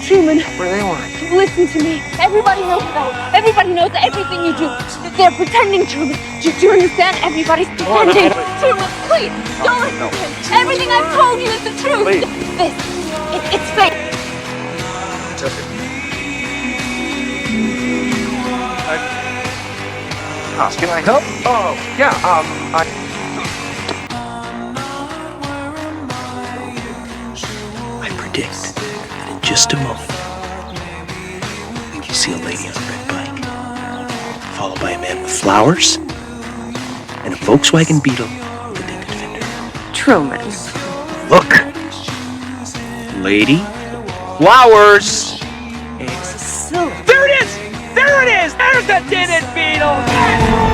Truman. What do they want? Listen to me. Everybody knows that. Everybody knows everything you do. They're pretending, Truman. Do you understand? Everybody's pretending. Truman, please, don't listen to him. Everything I've told you is the truth. Please. It's fake. It's okay. Can I help? Oh, yeah, I predict that in just a moment, you see a lady on a red bike, followed by a man with flowers, and a Volkswagen Beetle with a tinted fender. Truman. Look! Lady, flowers! It's silly. there it is! There it is! There's the tinted beetle!